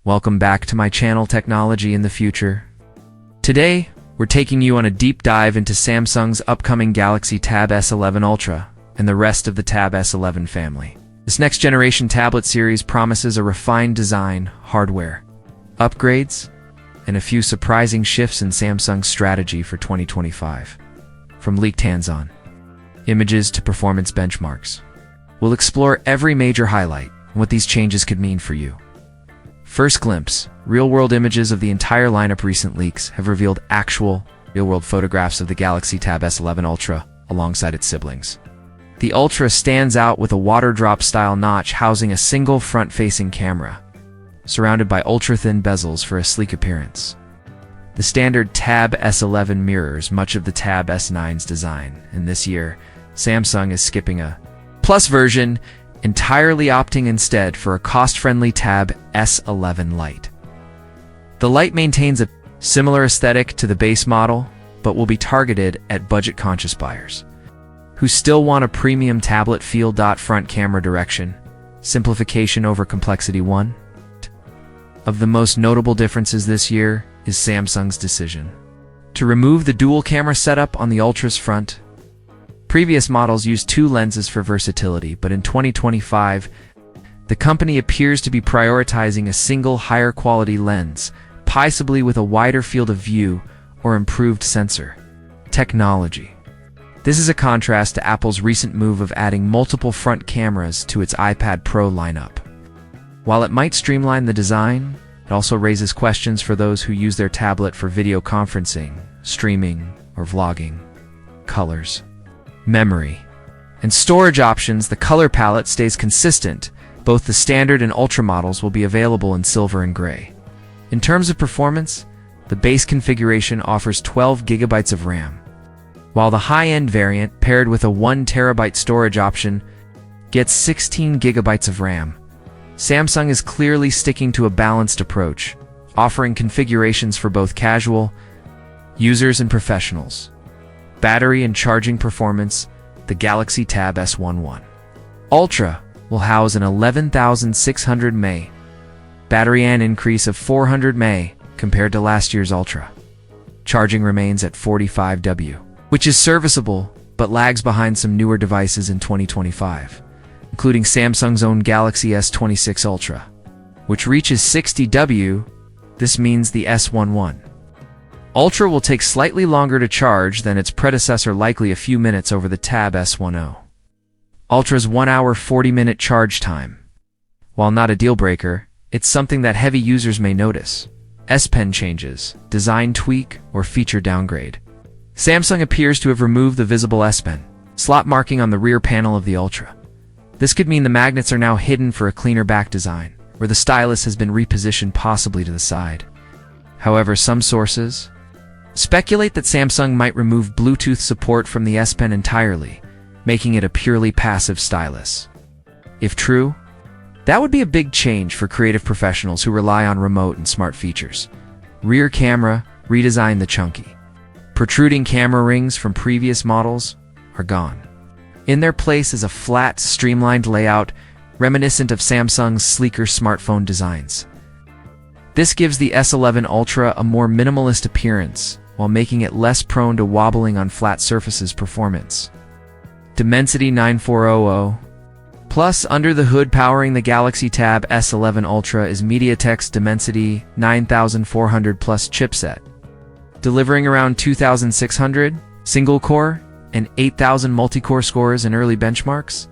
Welcome back to my channel, Technology in the Future. Today, we're taking you on a deep dive into Samsung's upcoming Galaxy Tab S11 Ultra and the rest of the Tab S11 family. This next-generation tablet series promises a refined design, hardware, upgrades, and a few surprising shifts in Samsung's strategy for 2025. From leaked hands-on images to performance benchmarks, we'll explore every major highlight and what these changes could mean for you. First glimpse, real-world images of the entire lineup. Recent leaks have revealed actual, real-world photographs of the Galaxy Tab S11 Ultra alongside its siblings. The Ultra stands out with a water-drop-style notch housing a single front-facing camera, surrounded by ultra-thin bezels for a sleek appearance. The standard Tab S11 mirrors much of the Tab S9's design, and this year, Samsung is skipping a Plus version, entirely opting instead for a cost-friendly Tab S11 Lite. The Lite maintains a similar aesthetic to the base model, but will be targeted at budget-conscious buyers who still want a premium tablet feel. Front camera direction, simplification over complexity. One of the most notable differences this year is Samsung's decision to remove the dual camera setup on the Ultra's front. Previous models used two lenses for versatility, but in 2025, the company appears to be prioritizing a single higher quality lens, possibly with a wider field of view or improved sensor technology. This is a contrast to Apple's recent move of adding multiple front cameras to its iPad Pro lineup. While it might streamline the design, it also raises questions for those who use their tablet for video conferencing, streaming, or vlogging. Colors, memory, and storage options. The color palette stays consistent. Both the standard and Ultra models will be available in silver and gray. In terms of performance, the base configuration offers 12 GB of RAM, while the high-end variant, paired with a 1 TB storage option, gets 16 GB of RAM. Samsung is clearly sticking to a balanced approach, offering configurations for both casual users and professionals. Battery and charging performance, the Galaxy Tab S11 Ultra will house an 11,600 mAh battery, an increase of 400 mAh compared to last year's Ultra. Charging remains at 45 W, which is serviceable but lags behind some newer devices in 2025, including Samsung's own Galaxy S26 Ultra, which reaches 60 W. This means the S11 Ultra will take slightly longer to charge than its predecessor, likely a few minutes over the Tab S10 Ultra's 1 hour 40-minute charge time. While not a deal-breaker, it's something that heavy users may notice. S Pen changes, design tweak, or feature downgrade. Samsung appears to have removed the visible S Pen slot marking on the rear panel of the Ultra. This could mean the magnets are now hidden for a cleaner back design, where the stylus has been repositioned possibly to the side. However, some sources speculate that Samsung might remove Bluetooth support from the S Pen entirely, making it a purely passive stylus. If true, that would be a big change for creative professionals who rely on remote and smart features. Rear camera, redesign. The chunky, protruding camera rings from previous models are gone. In their place is a flat, streamlined layout reminiscent of Samsung's sleeker smartphone designs. This gives the S11 Ultra a more minimalist appearance, while making it less prone to wobbling on flat surfaces. Performance, Dimensity 9400 Plus. Under the hood, powering the Galaxy Tab S11 Ultra is MediaTek's Dimensity 9400 Plus chipset, delivering around 2,600 single-core and 8,000 multi-core scores in early benchmarks.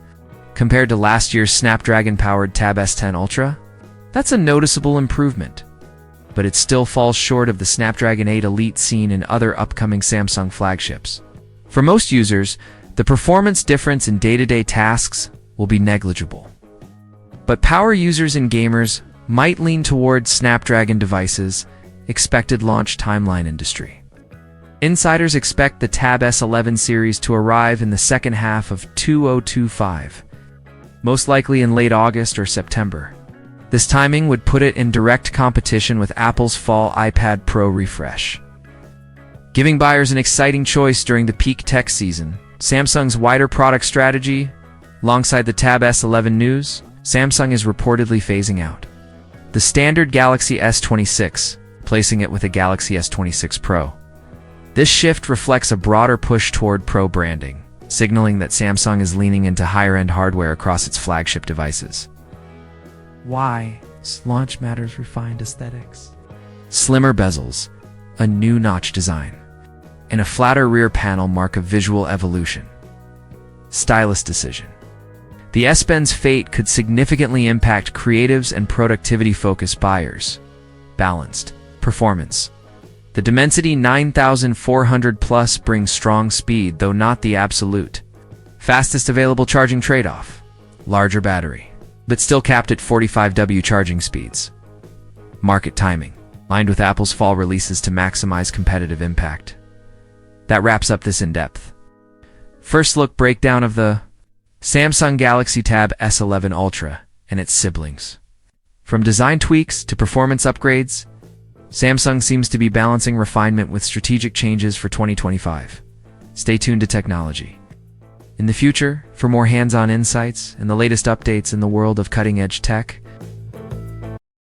Compared to last year's Snapdragon-powered Tab S10 Ultra, that's a noticeable improvement, but it still falls short of the Snapdragon 8 Elite seen in other upcoming Samsung flagships. For most users, the performance difference in day-to-day tasks will be negligible, but power users and gamers might lean towards Snapdragon devices. Expected launch timeline. Industry insiders expect the Tab S11 series to arrive in the second half of 2025, most likely in late August or September. This timing would put it in direct competition with Apple's fall iPad Pro refresh, giving buyers an exciting choice during the peak tech season. Samsung's wider product strategy, alongside the Tab S11 news, Samsung is reportedly phasing out the standard Galaxy S26, replacing it with a Galaxy S26 Pro. This shift reflects a broader push toward Pro branding, signaling that Samsung is leaning into higher-end hardware across its flagship devices. Why? Launch matters refined aesthetics. Slimmer bezels, a new notch design, and a flatter rear panel mark a visual evolution. Stylist decision. The S Pen's fate could significantly impact creatives and productivity-focused buyers. Balanced performance. The Dimensity 9400 Plus brings strong speed, though not the absolute fastest available charging trade-off. Larger battery, but still capped at 45W charging speeds. Market timing, aligned with Apple's fall releases to maximize competitive impact. That wraps up this in-depth first look breakdown of the Samsung Galaxy Tab S11 Ultra and its siblings. From design tweaks to performance upgrades, Samsung seems to be balancing refinement with strategic changes for 2025. Stay tuned to technology in the future for more hands-on insights and the latest updates in the world of cutting-edge tech.